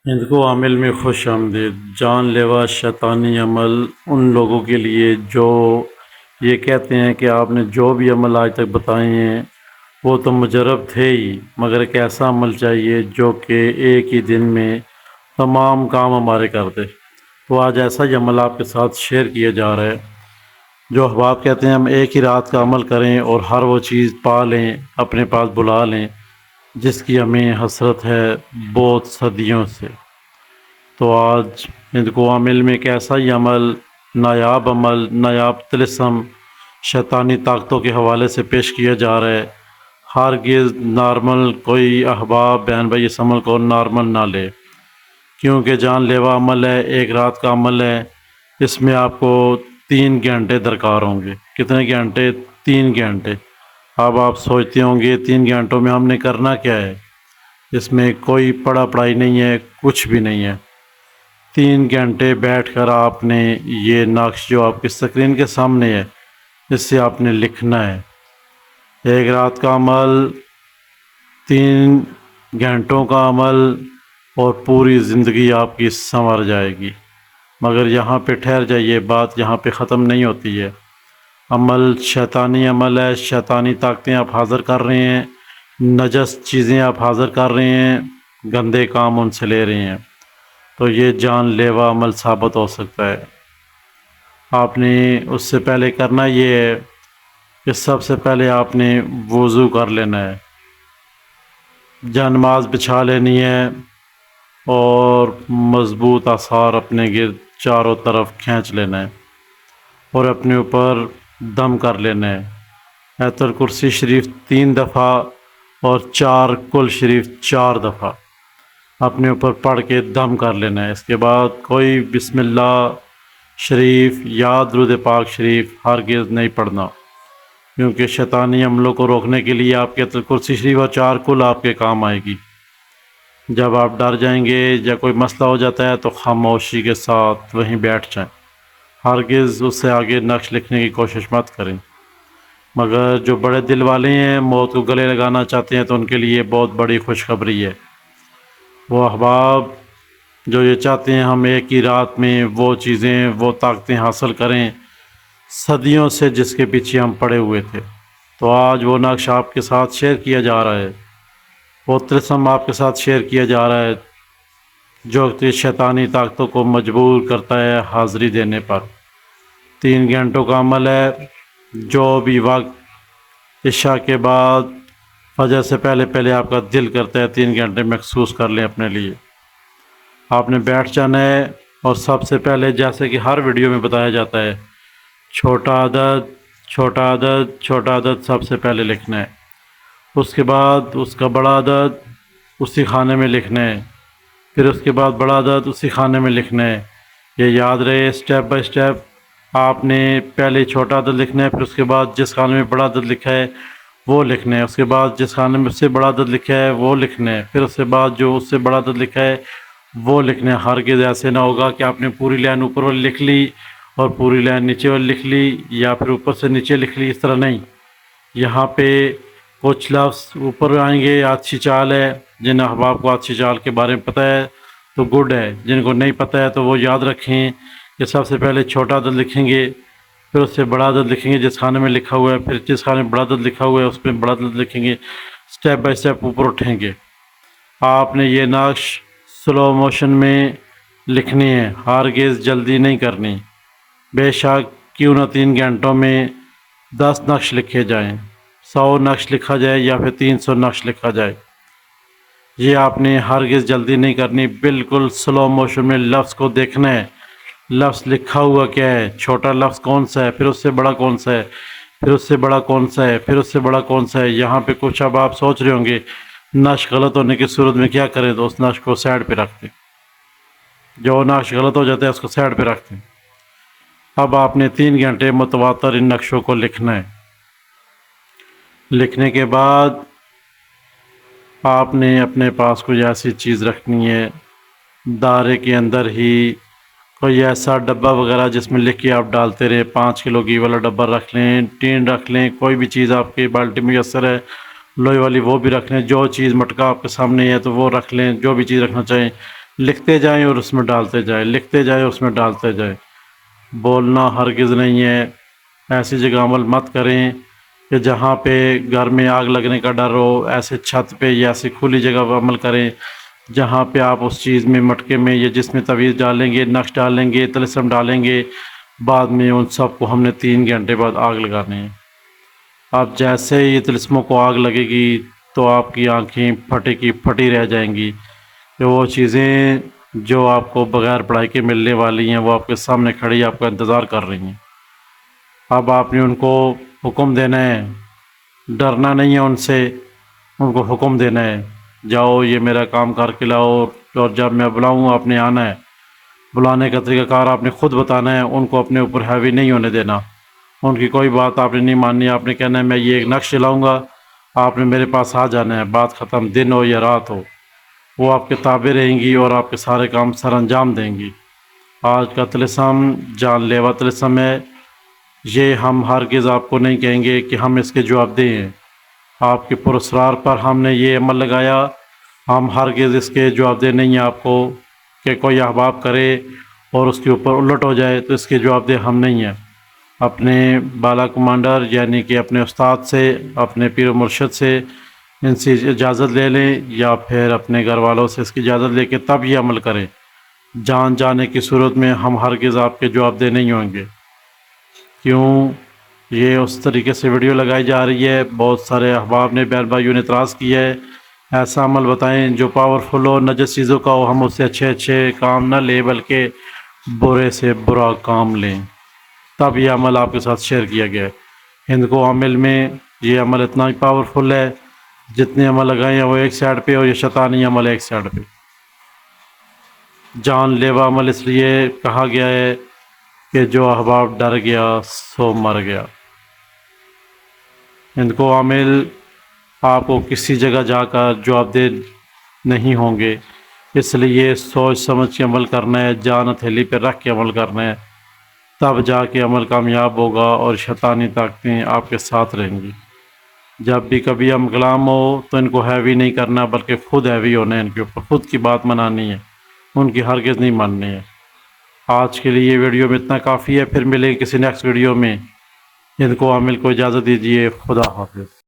ہند کو عامل میں خوش آمدید۔ جان لیوا شیطانی عمل ان لوگوں کے لیے جو یہ کہتے ہیں کہ آپ نے جو بھی عمل آج تک بتائے ہیں وہ تو مجرب تھے ہی، مگر ایک ایسا عمل چاہیے جو کہ ایک ہی دن میں تمام کام ہمارے کر دے۔ تو آج ایسا ہی عمل آپ کے ساتھ شیئر کیا جا رہا ہے۔ جو احباب کہتے ہیں ہم ایک ہی رات کا عمل کریں اور ہر وہ چیز پا لیں، اپنے پاس بلا لیں جس کی ہمیں حسرت ہے بہت صدیوں سے۔ تو آج ہند کو عامل میں ایک ایسا ہی عمل، نایاب طلسم شیطانی طاقتوں کے حوالے سے پیش کیا جا رہا ہے۔ ہرگز نارمل کوئی احباب بہن بھائی اس عمل کو نارمل نہ لے، کیونکہ جان لیوا عمل ہے، ایک رات کا عمل ہے۔ اس میں آپ کو 3 گھنٹے درکار ہوں گے۔ کتنے گھنٹے؟ 3 گھنٹے۔ اب آپ سوچتے ہوں گے 3 گھنٹوں میں ہم نے کرنا کیا ہے؟ اس میں کوئی پڑھائی نہیں ہے، کچھ بھی نہیں ہے۔ 3 گھنٹے بیٹھ کر آپ نے یہ نقش جو آپ کی اسکرین کے سامنے ہے اس سے آپ نے لکھنا ہے۔ ایک رات کا عمل، 3 گھنٹوں کا عمل، اور پوری زندگی آپ کی سنور جائے گی۔ مگر یہاں پہ ٹھہر جائیے، بات یہاں پہ ختم نہیں ہوتی ہے۔ عمل شیطانی عمل ہے، شیطانی طاقتیں آپ حاضر کر رہے ہیں، نجس چیزیں آپ حاضر کر رہے ہیں، گندے کام ان سے لے رہے ہیں، تو یہ جان لیوا عمل ثابت ہو سکتا ہے۔ آپ نے اس سے پہلے کرنا یہ ہے کہ سب سے پہلے آپ نے وضو کر لینا ہے، جانماز بچھا لینی ہے، اور مضبوط آثار اپنے گرد چاروں طرف کھینچ لینا ہے، اور اپنے اوپر دم کر لینا ہے۔ آیت الکرسی شریف 3 دفعہ اور 4 کل شریف 4 دفعہ اپنے اوپر پڑھ کے دم کر لینا ہے۔ اس کے بعد کوئی بسم اللہ شریف یا درود پاک شریف ہرگز نہیں پڑھنا، کیونکہ شیطانی عملوں کو روکنے کے لیے آپ کے آیت الکرسی شریف اور 4 کل آپ کے کام آئے گی۔ جب آپ ڈر جائیں گے یا کوئی مسئلہ ہو جاتا ہے تو خاموشی کے ساتھ وہیں بیٹھ جائیں، ہرگز اس سے آگے نقش لکھنے کی کوشش مت کریں۔ مگر جو بڑے دل والے ہیں، موت کو گلے لگانا چاہتے ہیں، تو ان کے لیے بہت بڑی خوشخبری ہے۔ وہ احباب جو یہ چاہتے ہیں ہم ایک ہی رات میں وہ چیزیں، وہ طاقتیں حاصل کریں صدیوں سے جس کے پیچھے ہم پڑے ہوئے تھے، تو آج وہ نقش آپ کے ساتھ شیئر کیا جا رہا ہے، وہ طلسم آپ کے ساتھ شیئر کیا جا رہا ہے جو شیطانی طاقتوں کو مجبور کرتا ہے حاضری دینے پر۔ 3 گھنٹوں کا عمل ہے۔ جو بھی وقت عشاء کے بعد فجر سے پہلے آپ کا دل کرتا ہے 3 گھنٹے محسوس کر لیں اپنے لیے، آپ نے بیٹھ جانا ہے، اور سب سے پہلے جیسے کہ ہر ویڈیو میں بتایا جاتا ہے چھوٹا عدد سب سے پہلے لکھنا ہے، اس کے بعد اس کا بڑا عدد اسی خانے میں لکھنا ہے، پھر اس کے بعد بڑا عدد اسی خانے میں لکھنا ہے۔ یہ یاد رہے، سٹیپ بائی سٹیپ آپ نے پہلے چھوٹا عدد لکھنا ہے، پھر اس کے بعد جس خانے میں بڑا عدد لکھا ہے وہ لکھنا ہے، اس کے بعد جس خانے میں اس سے بڑا عدد لکھا ہے وہ لکھنا ہے، پھر اس کے بعد جو اس سے بڑا عدد لکھا ہے وہ لکھنا ہے۔ ہرگز ایسے نہ ہوگا کہ آپ نے پوری لائن اوپر والی لکھ لی اور پوری لائن نیچے والی لکھ لی، یا پھر اوپر سے نیچے لکھ لی، اس طرح نہیں۔ یہاں پہ کچھ لفظ اوپر آئیں گے، آتشی چال ہے، جن احباب کو آتشی چال کے بارے میں پتہ ہے تو گڈ ہے، جن کو نہیں پتہ ہے تو وہ یاد رکھیں کہ سب سے پہلے چھوٹا عدد لکھیں گے، پھر اس سے بڑا عدد لکھیں گے جس خانے میں لکھا ہوا ہے، پھر جس خانے میں بڑا عدد لکھا ہوا ہے اس میں بڑا عدد لکھیں گے، سٹیپ بائی سٹیپ اوپر اٹھیں گے۔ آپ نے یہ نقش سلو موشن میں لکھنی ہے، ہرگز جلدی نہیں کرنی۔ بے شک کیوں نہ 3 گھنٹوں میں 10 نقش لکھے جائیں، 100 نقش لکھا جائے یا پھر 300 نقش لکھا جائے، یہ آپ نے ہرگز جلدی نہیں کرنی، بالکل سلو موشن میں لفظ کو دیکھنا ہے، لفظ لکھا ہوا کیا ہے، چھوٹا لفظ کون سا ہے، پھر اس سے بڑا کون سا ہے، پھر اس سے بڑا کون سا ہے، پھر اس سے بڑا کون سا ہے۔ یہاں پہ کچھ اب آپ سوچ رہے ہوں گے نقش غلط ہونے کی صورت میں کیا کریں، تو اس نقش کو سائڈ پہ رکھ دیں، جو نقش غلط ہو جاتا ہے اس کو سائڈ پہ رکھ دیں۔ اب آپ نے 3 گھنٹے متواتر ان نقشوں کو لکھنا ہے۔ لکھنے کے بعد آپ نے اپنے پاس کوئی ایسی چیز رکھنی ہے، دائرے کے اندر ہی کوئی ایسا ڈبہ وغیرہ جس میں لکھ کے آپ ڈالتے رہے، 5 کلو گھی والا ڈبہ رکھ لیں، ٹین رکھ لیں، کوئی بھی چیز آپ کی بالٹی میسر ہے لوہے والی وہ بھی رکھ لیں، جو چیز مٹکا آپ کے سامنے ہے تو وہ رکھ لیں، جو بھی چیز رکھنا چاہیں، لکھتے جائیں اور اس میں ڈالتے جائیں، لکھتے جائیں اس میں ڈالتے جائیں۔ بولنا ہرگز نہیں ہے، ایسی جگہ عمل مت کریں کہ جہاں پہ گھر میں آگ لگنے کا ڈر ہو، ایسے چھت پہ یا ایسی کھلی جگہ پر عمل کریں جہاں پہ آپ اس چیز میں مٹکے میں یا جس میں تعویذ ڈالیں گے، نقش ڈالیں گے، طلسم ڈالیں گے، بعد میں ان سب کو ہم نے 3 گھنٹے بعد آگ لگانی ہے۔ اب جیسے ہی طلسموں کو آگ لگے گی تو آپ کی آنکھیں پھٹی کی پھٹی رہ جائیں گی کہ وہ چیزیں جو آپ کو بغیر پڑھائی کے ملنے والی ہیں وہ آپ کے سامنے کھڑی آپ کا انتظار کر رہی ہیں۔ اب آپ نے ان کو حکم دینا ہے، ڈرنا نہیں ہے ان سے، ان کو حکم دینا ہے، جاؤ یہ میرا کام کر کے لاؤ، اور جب میں بلاؤں آپ نے آنا ہے۔ بلانے کا طریقہ کار آپ نے خود بتانا ہے، ان کو اپنے اوپر ہیوی نہیں ہونے دینا، ان کی کوئی بات آپ نے نہیں ماننی، آپ نے کہنا ہے میں یہ ایک نقش چلاؤں گا، آپ نے میرے پاس آ جانا ہے، بات ختم، دن ہو یا رات ہو، وہ آپ کے تابع رہیں گی اور آپ کے سارے کام سر انجام دیں گی۔ آج کا طلسم جان لیوا طلسم ہے، یہ ہم ہرگز آپ کو نہیں کہیں گے کہ ہم اس کے جواب دیں ہیں۔ آپ کے پراسرار پر ہم نے یہ عمل لگایا، ہم ہرگز اس کے جواب دہ نہیں ہیں آپ کو کہ کوئی احباب کرے اور اس کے اوپر الٹ ہو جائے تو اس کے جواب دہ ہم نہیں ہیں۔ اپنے بالا کمانڈر یعنی کہ اپنے استاد سے، اپنے پیر و مرشد سے ان سے اجازت لے لیں یا پھر اپنے گھر والوں سے اس کی اجازت لے کے تب یہ عمل کریں۔ جان جانے کی صورت میں ہم ہرگز آپ کے جواب دہ نہیں ہوں گے۔ کیوں یہ اس طریقے سے ویڈیو لگائی جا رہی ہے؟ بہت سارے احباب نے، بہن بھائیوں نے اعتراض کیا ہے ایسا عمل بتائیں جو پاورفل ہو، نجس چیزوں کا ہو، ہم اس سے اچھے اچھے کام نہ لیں بلکہ برے سے برا کام لیں، تب یہ عمل آپ کے ساتھ شیئر کیا گیا ہے۔ ہند کو عمل میں یہ عمل اتنا ہی پاورفل ہے، جتنے عمل لگائے ہیں وہ ایک سائڈ پہ اور یہ شیطانی عمل ایک سائڈ پہ۔ جان لیوا عمل اس لیے کہا گیا ہے کہ جو احباب ڈر گیا سو مر گیا۔ ہند کو عامل آپ کو کسی جگہ جا کر جواب دہ نہیں ہوں گے، اس لیے سوچ سمجھ کے عمل کرنا ہے، جان ہتھیلی پہ رکھ کے عمل کرنا ہے، تب جا کے عمل کامیاب ہوگا اور شیطانی طاقتیں آپ کے ساتھ رہیں گی۔ جب بھی کبھی ہم کلام ہو تو ان کو ہیوی نہیں کرنا بلکہ خود ہیوی ہونا ہے، ان کے اوپر خود کی بات منانی ہے، ان کی ہرگز نہیں ماننی ہے۔ آج کے لیے ویڈیو میں اتنا کافی ہے، پھر ملیں کسی نیکسٹ ویڈیو میں۔ ان کو عامل کو اجازت دیجیے، خدا حافظ۔